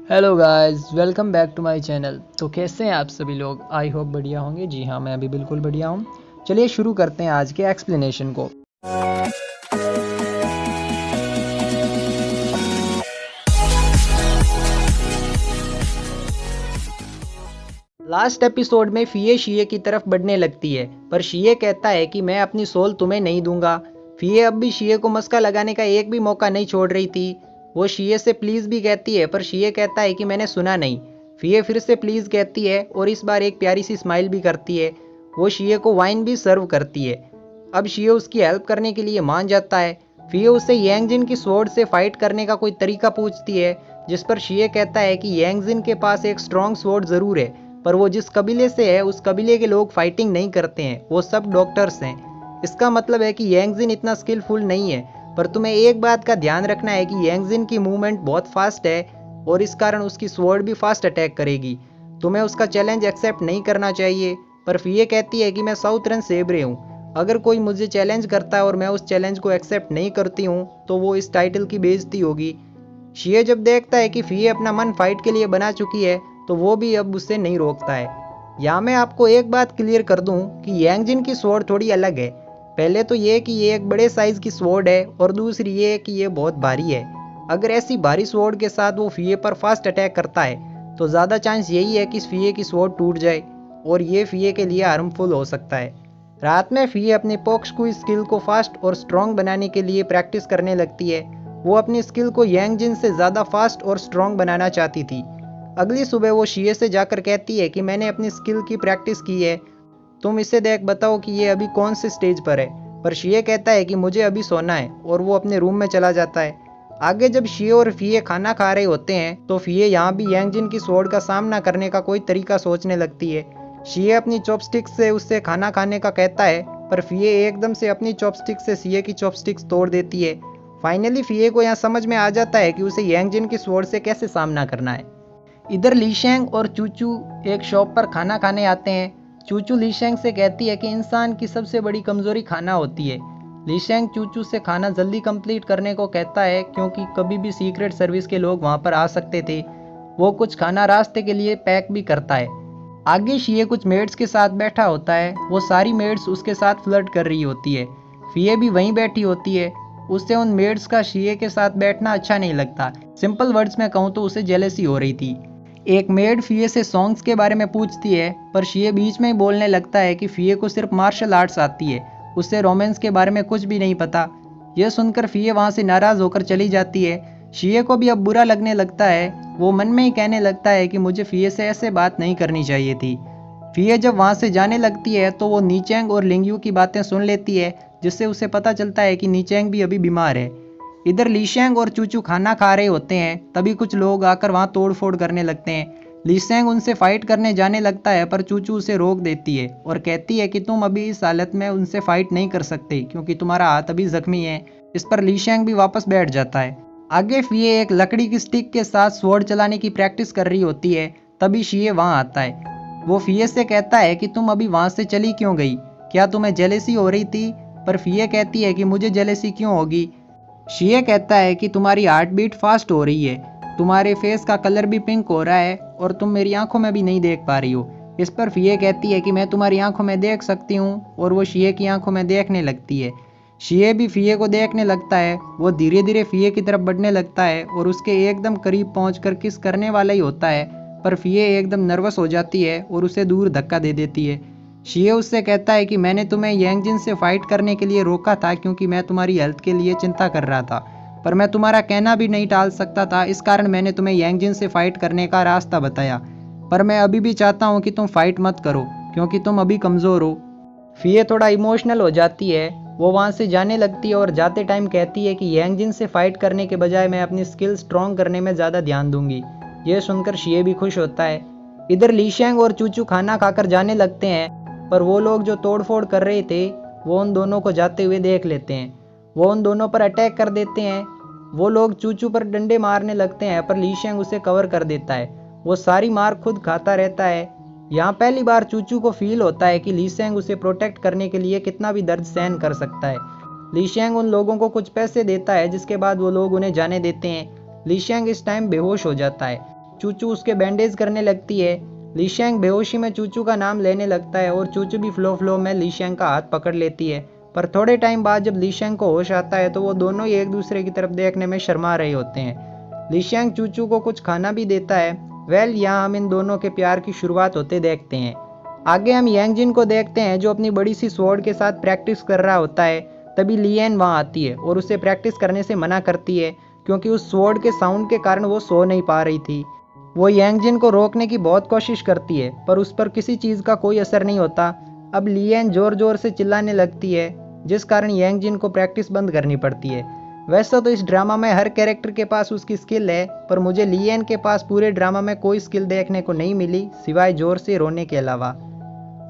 Hello guys, welcome back to my channel. तो कैसे हैं आप सभी लोग? आई होप बढ़िया होंगे। जी हाँ, मैं भी बिल्कुल बढ़िया हूँ। चलिए शुरू करते हैं आज के एक्सप्लेनेशन को। लास्ट एपिसोड में फिये शिये की तरफ बढ़ने लगती है, पर शिये कहता है कि मैं अपनी सोल तुम्हें नहीं दूंगा। फिये अब भी शिये को मस्का लगाने का एक भी मौका नहीं छोड़ रही थी। वो शिये से प्लीज़ भी कहती है, पर शिये कहता है कि मैंने सुना नहीं। फिये फिर से प्लीज़ कहती है और इस बार एक प्यारी सी स्माइल भी करती है। वो शिये को वाइन भी सर्व करती है। अब शिये उसकी हेल्प करने के लिए मान जाता है। फिये उससे यांगजिन की स्वॉर्ड से फाइट करने का कोई तरीका पूछती है, जिस पर शिये कहता है कि यांगजिन के पास एक स्ट्रॉन्ग स्वॉर्ड ज़रूर है, पर वो जिस कबीले से है उस कबीले के लोग फाइटिंग नहीं करते हैं, वो सब डॉक्टर्स हैं। इसका मतलब है कि यांगजिन इतना स्किलफुल नहीं है। पर तुम्हें एक बात का ध्यान रखना है कि यांगजिन की मूवमेंट बहुत फास्ट है और इस कारण उसकी स्वॉर्ड भी फास्ट अटैक करेगी। तुम्हें उसका चैलेंज एक्सेप्ट नहीं करना चाहिए। पर फिये कहती है कि मैं साउथर्न सेब्रे हूँ। अगर कोई मुझे चैलेंज करता है और मैं उस चैलेंज को एक्सेप्ट नहीं करती हूँ तो वो इस टाइटल की बेइज्जती होगी। शिये जब देखता है कि फिये अपना मन फाइट के लिए बना चुकी है तो वो भी अब उससे नहीं रोकता है। यहाँ मैं आपको एक बात क्लियर कर दूं कि यांगजिन की स्वॉर्ड थोड़ी अलग है। पहले तो ये कि ये एक बड़े साइज की स्वॉर्ड है और दूसरी ये कि ये बहुत भारी है। अगर ऐसी भारी स्वॉर्ड के साथ वो फिये पर फास्ट अटैक करता है तो ज़्यादा चांस यही है कि फिये की स्वॉर्ड टूट जाए और ये फिये के लिए हार्मफुल हो सकता है। रात में फिये अपने पोक्शकुई स्किल को फास्ट और स्ट्रॉन्ग बनाने के लिए प्रैक्टिस करने लगती है। वो अपनी स्किल को यांगजिन से ज़्यादा फास्ट और स्ट्रॉन्ग बनाना चाहती थी। अगली सुबह वो शिये से जाकर कहती है कि मैंने अपनी स्किल की प्रैक्टिस की है, तुम इसे देख बताओ कि ये अभी कौन से स्टेज पर है। पर शिये कहता है कि मुझे अभी सोना है और वो अपने रूम में चला जाता है। आगे जब शिये और फिये खाना खा रहे होते हैं तो फिये यहाँ भी यांगजिन की स्वॉर्ड का सामना करने का कोई तरीका सोचने लगती है। शिये अपनी चॉपस्टिक्स से उससे खाना खाने का कहता है, पर फिये एकदम से अपनी चॉपस्टिक्स से शिये की चॉपस्टिक्स तोड़ देती है। फाइनली फिये को यहाँ समझ में आ जाता है कि उसे यांगजिन की स्वॉर्ड से कैसे सामना करना है। इधर लीशेंग और चूचू एक शॉप पर खाना खाने आते हैं। चूचू लीशेंग से कहती है कि इंसान की सबसे बड़ी कमजोरी खाना होती है। लीशेंग चूचू से खाना जल्दी कंप्लीट करने को कहता है क्योंकि कभी भी सीक्रेट सर्विस के लोग वहां पर आ सकते थे। वो कुछ खाना रास्ते के लिए पैक भी करता है। आगे शिये कुछ मेड्स के साथ बैठा होता है। वो सारी मेड्स उसके साथ फ्लर्ट कर रही होती है। फिये भी वहीं बैठी होती है। उससे उन मेड्स का शिये के साथ बैठना अच्छा नहीं लगता। सिंपल वर्ड्स में कहूँ तो उसे जेलसी हो रही थी। एक मेड फिये से सॉन्ग्स के बारे में पूछती है, पर शिये बीच में ही बोलने लगता है कि फिये को सिर्फ मार्शल आर्ट्स आती है, उससे रोमांस के बारे में कुछ भी नहीं पता। यह सुनकर फिये वहाँ से नाराज़ होकर चली जाती है। शिये को भी अब बुरा लगने लगता है। वो मन में ही कहने लगता है कि मुझे फिये से ऐसे बात नहीं करनी चाहिए थी। फिये जब वहाँ से जाने लगती है तो वो नीचेंग और लिंगयू की बातें सुन लेती है, जिससे उसे पता चलता है कि नीचेंग भी अभी बीमार है। इधर लीशेंग और चूचू खाना खा रहे होते हैं, तभी कुछ लोग आकर वहां तोड़ फोड़ करने लगते हैं। लीशेंग उनसे फाइट करने जाने लगता है, पर चूचू उसे रोक देती है और कहती है कि तुम अभी इस हालत में उनसे फाइट नहीं कर सकते क्योंकि तुम्हारा हाथ अभी जख्मी है। इस पर लीशेंग भी वापस बैठ जाता है। आगे फिये एक लकड़ी की स्टिक के साथ स्वॉर्ड चलाने की प्रैक्टिस कर रही होती है, तभी शिये वहां आता है। वो फिये से कहता है कि तुम अभी वहां से चली क्यों गई, क्या तुम्हें जेलेसी हो रही थी? पर फिये कहती है कि मुझे जेलेसी क्यों होगी। शिये कहता है कि तुम्हारी हार्ट बीट फास्ट हो रही है, तुम्हारे फेस का कलर भी पिंक हो रहा है और तुम मेरी आंखों में भी नहीं देख पा रही हो। इस पर फिये कहती है कि मैं तुम्हारी आंखों में देख सकती हूँ और वो शिये की आंखों में देखने लगती है। शिये भी फिये को देखने लगता है। वो धीरे धीरे फिये की तरफ बढ़ने लगता है और उसके एकदम करीब पहुंचकर किस करने वाला ही होता है, पर फिये एकदम नर्वस हो जाती है और उसे दूर धक्का दे देती है। शिये उससे कहता है कि मैंने तुम्हें यांगजिन से फाइट करने के लिए रोका था क्योंकि मैं तुम्हारी हेल्थ के लिए चिंता कर रहा था, पर मैं तुम्हारा कहना भी नहीं टाल सकता था, इस कारण मैंने तुम्हें यांगजिन से फाइट करने का रास्ता बताया। पर मैं अभी भी चाहता हूँ कि तुम फाइट मत करो क्योंकि तुम अभी कमज़ोर हो। फिये थोड़ा इमोशनल हो जाती है। वो वहाँ से जाने लगती है और जाते टाइम कहती है कि यांगजिन से फाइट करने के बजाय मैं अपनी स्किल स्ट्रॉन्ग करने में ज़्यादा ध्यान दूंगी। यह सुनकर शिये भी खुश होता है। इधर लीशेंग और चूचू खाना खाकर जाने लगते हैं, पर वो लोग जो तोड़फोड़ कर रहे थे वो उन दोनों को जाते हुए देख लेते हैं। वो उन दोनों पर अटैक कर देते हैं। वो लोग चूचू पर डंडे मारने लगते हैं, पर लीशेंग उसे कवर कर देता है। वो सारी मार खुद खाता रहता है। यहाँ पहली बार चूचू को फील होता है कि लीशेंग उसे प्रोटेक्ट करने के लिए कितना भी दर्द सहन कर सकता है। लीशेंग उन लोगों को कुछ पैसे देता है, जिसके बाद वो लोग उन्हें जाने देते हैं। लीशेंग इस टाइम बेहोश हो जाता है। चूचू उसके बैंडेज करने लगती है। लीशैंग बेहोशी में चूचू का नाम लेने लगता है और चूचू भी फ्लो में लीशैंग का हाथ पकड़ लेती है। पर थोड़े टाइम बाद जब लीशैंग को होश आता है तो वो दोनों ही एक दूसरे की तरफ देखने में शर्मा रहे होते हैं। लीशैंग चूचू को कुछ खाना भी देता है। यहाँ हम इन दोनों के प्यार की शुरुआत होते देखते हैं। आगे हम यांगजिन को देखते हैं जो अपनी बड़ी सी स्वॉर्ड के साथ प्रैक्टिस कर रहा होता है। तभी लियन वहाँ आती है और उसे प्रैक्टिस करने से मना करती है क्योंकि उस स्वॉर्ड के साउंड के कारण वो सो नहीं पा रही थी। वो यांगजिन को रोकने की बहुत कोशिश करती है पर उस पर किसी चीज़ का कोई असर नहीं होता। अब लियन जोर जोर से चिल्लाने लगती है जिस कारण यांगजिन को प्रैक्टिस बंद करनी पड़ती है। वैसे तो इस ड्रामा में हर कैरेक्टर के पास उसकी स्किल है पर मुझे लियन के पास पूरे ड्रामा में कोई स्किल देखने को नहीं मिली सिवाय जोर से रोने के अलावा।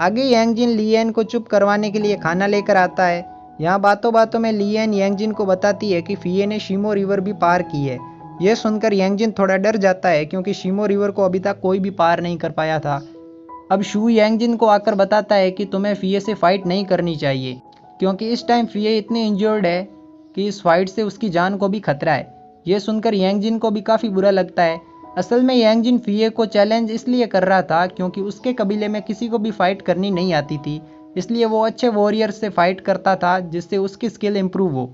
आगे यांगजिन लियन को चुप करवाने के लिए खाना लेकर आता है। यहाँ बातों बातों में लियन यांगजिन को बताती है कि फिये ने शिमो रिवर भी पार की है। यह सुनकर यांगजिन थोड़ा डर जाता है क्योंकि शिमो रिवर को अभी तक कोई भी पार नहीं कर पाया था। अब शू यांगजिन को आकर बताता है कि तुम्हें फिये से फाइट नहीं करनी चाहिए क्योंकि इस टाइम फिये इतनी इंजर्ड है कि इस फाइट से उसकी जान को भी खतरा है। यह सुनकर यांगजिन को भी काफ़ी बुरा लगता है। असल में यांगजिन फिये को चैलेंज इसलिए कर रहा था क्योंकि उसके कबीले में किसी को भी फाइट करनी नहीं आती थी, इसलिए वो अच्छे वॉरियर से फाइट करता था जिससे उसकी स्किल इम्प्रूव हो।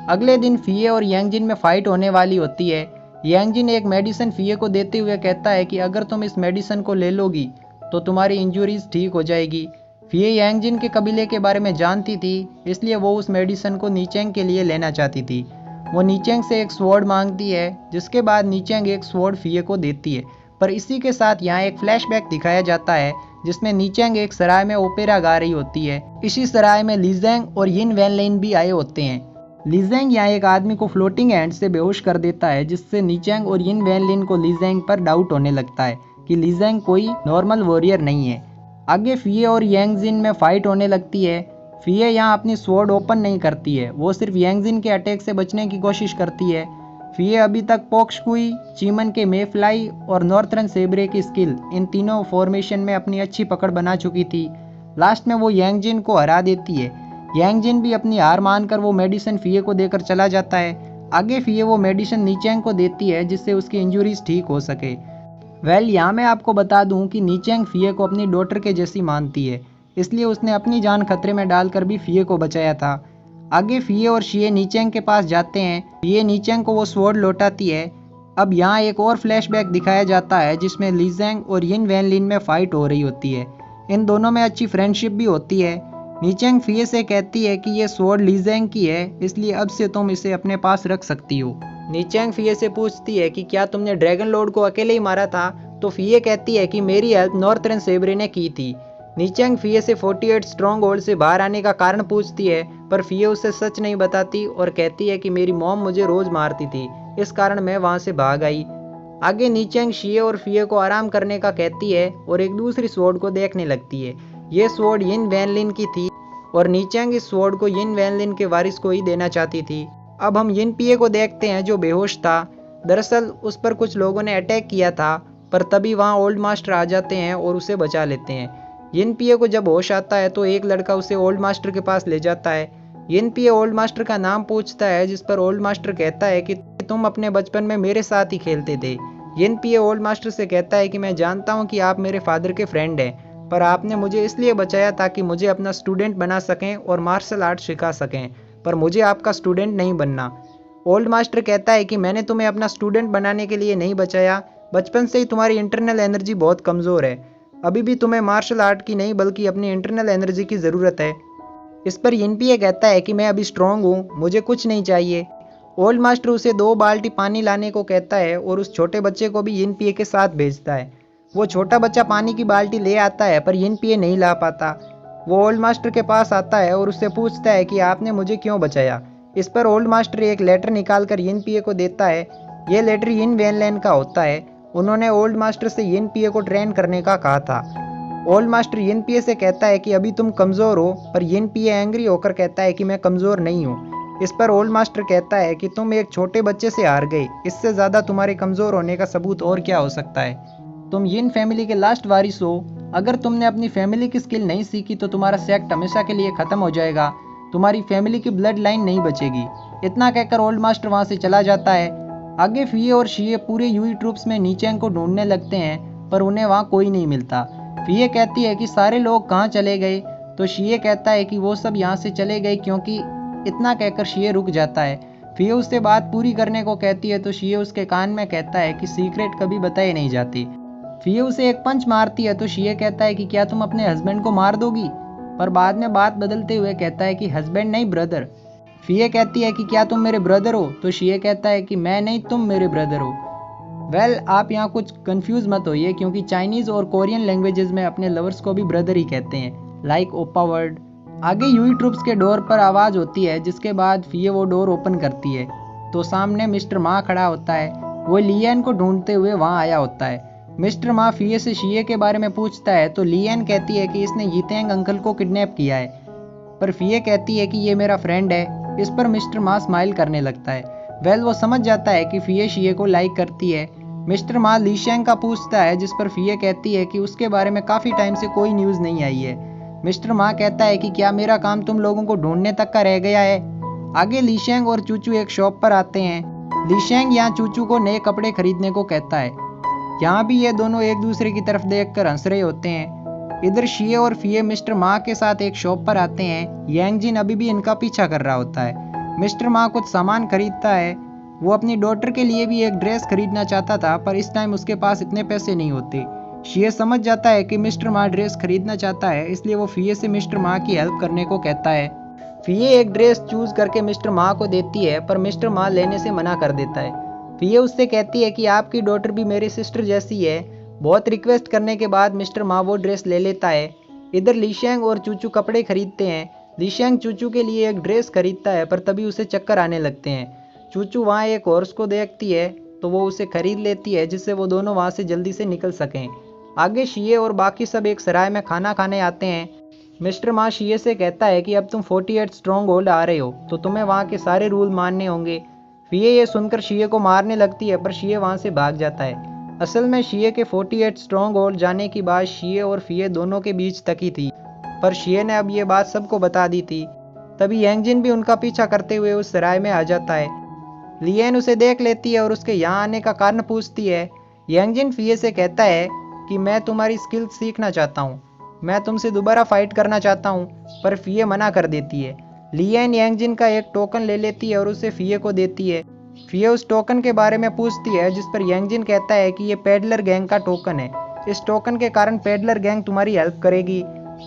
अगले दिन फिये और यांगजिन में फाइट होने वाली होती है। यांगजिन एक मेडिसिन फिये को देते हुए कहता है कि अगर तुम इस मेडिसिन को ले लोगी तो तुम्हारी इंजरीज ठीक हो जाएगी। फिये यांगजिन के कबीले के बारे में जानती थी इसलिए वो उस मेडिसिन को नीचेंग के लिए लेना चाहती थी। वो नीचेंग से एक स्वॉर्ड मांगती है जिसके बाद नीचेंग एक स्वॉर्ड फिये को देती है। पर इसी के साथ यहाँ एक फ्लैशबैक दिखाया जाता है जिसमें नीचेंग एक सराय में ओपेरा गा रही होती है। इसी सराय में लीजेंग और यिन वैनलिन भी आए होते हैं। लीजेंग यहाँ एक आदमी को फ्लोटिंग हैंड से बेहोश कर देता है जिससे नीचेंग और यिन वैनलिन को लीजेंग पर डाउट होने लगता है कि लीजेंग कोई नॉर्मल वॉरियर नहीं है। आगे फिये और यांगजिन में फाइट होने लगती है। फिये यहाँ अपनी स्वॉर्ड ओपन नहीं करती है, वो सिर्फ यांगजिन के अटैक से बचने की कोशिश करती है। फिये अभी तक पोक्सकुई, चीमन के मेफ्लाई और नॉर्थरन सेब्रे की स्किल इन तीनों फॉर्मेशन में अपनी अच्छी पकड़ बना चुकी थी। लास्ट में वो यांगजिन को हरा देती है। यांगजिन भी अपनी हार मानकर वो मेडिसिन फिये को देकर चला जाता है। आगे फिये वो मेडिसिन नीचेंग को देती है जिससे उसकी इंजरीज ठीक हो सके। यहाँ मैं आपको बता दूं कि नीचेंग फिये को अपनी डॉटर के जैसी मानती है, इसलिए उसने अपनी जान खतरे में डालकर भी फिये को बचाया था। आगे फिये और शिये नीचेंग के पास जाते हैं। फिये नीचेंग को वो स्वॉर्ड लौटाती है। अब यहाँ एक और फ्लैशबैक दिखाया जाता है जिसमें लीजेंग और यिन वैनलिन में फाइट हो रही होती है। इन दोनों में अच्छी फ्रेंडशिप भी होती है। नीचेंग फिये से कहती है कि ये स्वॉर्ड लीजेंग की है, इसलिए अब से तुम इसे अपने पास रख सकती हो। नीचेंग फिये से पूछती है कि क्या तुमने ड्रैगन लॉर्ड को अकेले ही मारा था, तो फिये कहती है कि मेरी हेल्प नॉर्थरन सेब्रे ने की थी। नीचेंग फिये से 48 स्ट्रॉन्ग होल्ड से बाहर आने का कारण पूछती है पर फिये उसे सच नहीं बताती और कहती है कि मेरी मॉम मुझे रोज मारती थी, इस कारण मैं वहां से भाग आई। आगे नीचेंग शिये और फिये को आराम करने का कहती है और एक दूसरी स्वॉर्ड को देखने लगती है। ये स्वॉर्ड यिन वैनलिन की थी और नीचेंग इस स्वॉर्ड को यिन वैनलिन के वारिस को ही देना चाहती थी। अब हम यिन पिये को देखते हैं जो बेहोश था। दरअसल उस पर कुछ लोगों ने अटैक किया था पर तभी वहाँ ओल्ड मास्टर आ जाते हैं और उसे बचा लेते हैं। यिन पिये को जब होश आता है तो एक लड़का उसे ओल्ड मास्टर के पास ले जाता है। यिन पिये ओल्ड मास्टर का नाम पूछता है जिस पर ओल्ड मास्टर कहता है कि तुम अपने बचपन में मेरे साथ ही खेलते थे। यिन पिये ओल्ड मास्टर से कहता है कि मैं जानता हूँ कि आप मेरे फादर के फ्रेंड हैं पर आपने मुझे इसलिए बचाया ताकि मुझे अपना स्टूडेंट बना सकें और मार्शल आर्ट सिखा सकें, पर मुझे आपका स्टूडेंट नहीं बनना। ओल्ड मास्टर कहता है कि मैंने तुम्हें अपना स्टूडेंट बनाने के लिए नहीं बचाया, बचपन से ही तुम्हारी इंटरनल एनर्जी बहुत कमज़ोर है, अभी भी तुम्हें मार्शल आर्ट की नहीं बल्कि अपनी इंटरनल एनर्जी की ज़रूरत है। इस पर यिन पिये कहता है कि मैं अभी स्ट्रांग हूँ, मुझे कुछ नहीं चाहिए। ओल्ड मास्टर उसे 2 बाल्टी पानी लाने को कहता है और उस छोटे बच्चे को भी यिन पिये के साथ भेजता है। वो छोटा बच्चा पानी की बाल्टी ले आता है पर यिन पिये नहीं ला पाता। वो ओल्ड मास्टर के पास आता है और उससे पूछता है कि आपने मुझे क्यों बचाया। इस पर ओल्ड मास्टर एक लेटर निकाल कर यिन पिये को देता है। ये लेटर यिन वैनलिन का होता है। उन्होंने ओल्ड मास्टर से यिन पिये को ट्रेन करने का कहा था। ओल्ड मास्टर यिन पिये से कहता है कि अभी तुम कमज़ोर हो, पर यिन पिये एंग्री होकर कहता है कि मैं कमज़ोर नहीं हूँ। इस पर ओल्ड मास्टर कहता है कि तुम एक छोटे बच्चे से हार गए, इससे ज़्यादा तुम्हारे कमज़ोर होने का सबूत और क्या हो सकता है। तुम यिन फैमिली के लास्ट वारिस हो, अगर तुमने अपनी फैमिली की स्किल नहीं सीखी तो तुम्हारा सेक्ट हमेशा के लिए ख़त्म हो जाएगा, तुम्हारी फैमिली की ब्लड लाइन नहीं बचेगी। इतना कहकर ओल्ड मास्टर वहाँ से चला जाता है। आगे फीए और शीए पूरे यूई ट्रूप्स में नीचेंग को ढूंढने लगते हैं पर उन्हें वहाँ कोई नहीं मिलता। फीए कहती है कि सारे लोग कहाँ चले गए, तो शीए कहता है कि वो सब यहाँ से चले गए क्योंकि इतना कहकर शीए रुक जाता है। फीए उससे बात पूरी करने को कहती है तो शीए उसके कान में कहता है कि सीक्रेट कभी बताई नहीं जाती। फीए उसे एक पंच मारती है तो शीए कहता है कि क्या तुम अपने हस्बैंड को मार दोगी, पर बाद में बात बदलते हुए कहता है कि हस्बैंड नहीं ब्रदर। फीए कहती है कि क्या तुम मेरे ब्रदर हो, तो शीए कहता है कि मैं नहीं तुम मेरे ब्रदर हो। वेल आप यहाँ कुछ कंफ्यूज मत होइए क्योंकि चाइनीज़ और कोरियन लैंग्वेजेस में अपने लवर्स को भी ब्रदर ही कहते हैं, लाइक ओपा वर्ड। आगे यूई ट्रूप्स के डोर पर आवाज़ होती है जिसके बाद फीए वो डोर ओपन करती है तो सामने मिस्टर मा खड़ा होता है। वो लियन को ढूंढते हुए वहाँ आया होता है। मिस्टर मा फीए से शीए के बारे में पूछता है तो लियन कहती है कि इसने यीतेंग अंकल को किडनैप किया है, पर फीए कहती है कि ये मेरा फ्रेंड है। इस पर मिस्टर मा स्माइल करने लगता है। वेल वो समझ जाता है कि फीए शीए को लाइक करती है। मिस्टर मा लीशेंग का पूछता है जिस पर फीए कहती है कि उसके बारे में काफ़ी टाइम से कोई न्यूज़ नहीं आई है। मिस्टर मा कहता है कि क्या मेरा काम तुम लोगों को ढूंढने तक का रह गया है। आगे लीशेंग और चूचू एक शॉप पर आते हैं। लीशेंग यहाँ चूचू को नए कपड़े खरीदने को कहता है। यहाँ भी ये दोनों एक दूसरे की तरफ देखकर हंस रहे होते हैं। इधर शीए और फीए मिस्टर मा के साथ एक शॉप पर आते हैं। यांगजिन अभी भी इनका पीछा कर रहा होता है। मिस्टर मा कुछ सामान खरीदता है। वो अपनी डॉटर के लिए भी एक ड्रेस खरीदना चाहता था पर इस टाइम उसके पास इतने पैसे नहीं होते। शीए समझ जाता है कि मिस्टर मा ड्रेस खरीदना चाहता है इसलिए वो फीए से मिस्टर मा की हेल्प करने को कहता है। फीए एक ड्रेस चूज करके मिस्टर मा को देती है पर मिस्टर मा लेने से मना कर देता है। फीए उससे कहती है कि आपकी डॉटर भी मेरी सिस्टर जैसी है। बहुत रिक्वेस्ट करने के बाद मिस्टर मा वो ड्रेस ले लेता है। इधर लीशेंग और चूचू कपड़े खरीदते हैं। लीशेंग चूचू के लिए एक ड्रेस खरीदता है पर तभी उसे चक्कर आने लगते हैं। चूचू वहाँ एक हॉर्स को देखती है तो वो उसे खरीद लेती है जिससे वो दोनों वहाँ से जल्दी से निकल सकें। आगे शीए और बाकी सब एक सराय में खाना खाने आते हैं। मिस्टर मा शीए से कहता है कि अब तुम 48 स्ट्रॉन्ग होल्ड आ रहे हो तो तुम्हें वहाँ के सारे रूल मानने होंगे। फीए ये सुनकर शीए को मारने लगती है पर शीए वहाँ से भाग जाता है। असल में शीए के 48 स्ट्रॉन्ग होल्ड जाने की बात शीए और फीए दोनों के बीच तक ही थी, पर शीए ने अब ये बात सबको बता दी थी। तभी यांगजिन भी उनका पीछा करते हुए उस सराय में आ जाता है। लियन उसे देख लेती है और उसके यहाँ आने का कारण पूछती है। यांगजिन फीए से कहता है कि मैं तुम्हारी स्किल्स सीखना चाहता हूँ, मैं तुमसे दोबारा फाइट करना चाहता हूँ, पर फीए मना कर देती है। लियन यांगजिन का एक टोकन ले लेती है और उसे फीए को देती है। फीए उस टोकन के बारे में पूछती है जिस पर यांगजिन कहता है कि ये पेडलर गैंग का टोकन है। इस टोकन के कारण पेडलर गैंग तुम्हारी हेल्प करेगी।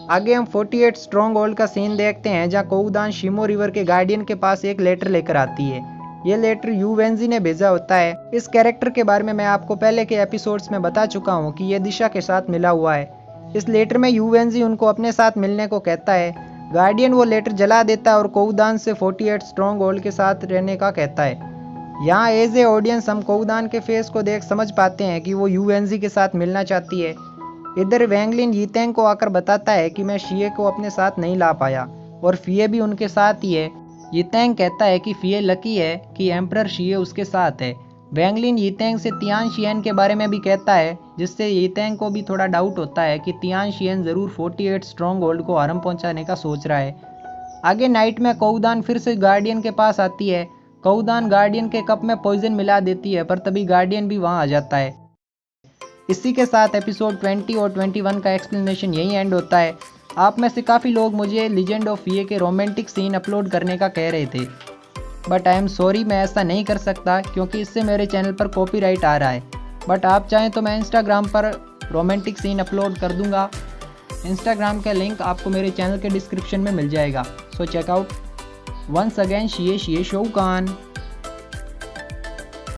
आगे हम 48 स्ट्रॉन्ग होल्ड का सीन देखते हैं जहाँ कोउदान शिमो रिवर के गार्डियन के पास एक लेटर लेकर आती है। ये लेटर यू वेंजी ने भेजा होता है। इस कैरेक्टर के बारे में मैं आपको पहले के एपिसोड्स में बता चुका हूँ कि ये दिशा के साथ मिला हुआ है। इस लेटर में यू वेंजी उनको अपने साथ मिलने को कहता है। गार्डियन वो लेटर जला देता है और कोउदान से 48 स्ट्रॉन्ग होल्ड के साथ रहने का कहता है। यहाँ एज ए ऑडियंस हम कोउदान के फेस को देख समझ पाते हैं कि वो यू वेंजी के साथ मिलना चाहती है। इधर वैंगलिन यीतेंग को आकर बताता है कि मैं शीए को अपने साथ नहीं ला पाया और फीए भी उनके साथ ही है। यीतेंग कहता है कि फीए लकी है कि एम्परर शीए उसके साथ है। वैंगलिन यीतेंग से तियान शियन के बारे में भी कहता है जिससे यीतेंग को भी थोड़ा डाउट होता है कि तियान शियन ज़रूर 48 स्ट्रॉन्ग होल्ड को हार्म पहुंचाने का सोच रहा है। आगे नाइट में कोउदान फिर से गार्डियन के पास आती है। कोउदान गार्डियन के कप में पॉइजन मिला देती है पर तभी गार्डियन भी वहाँ आ जाता है। इसी के साथ एपिसोड 20 और 21 का एक्सप्लेनेशन यहीं एंड होता है। आप में से काफ़ी लोग मुझे लीजेंड ऑफ फीए के रोमांटिक सीन अपलोड करने का कह रहे थे, बट आई एम सॉरी मैं ऐसा नहीं कर सकता क्योंकि इससे मेरे चैनल पर कॉपीराइट आ रहा है। बट आप चाहें तो मैं इंस्टाग्राम पर रोमांटिक सीन अपलोड कर दूंगा। इंस्टाग्राम का लिंक आपको मेरे चैनल के डिस्क्रिप्शन में मिल जाएगा, सो चेकआउट। वंस अगेन शीए शोकान।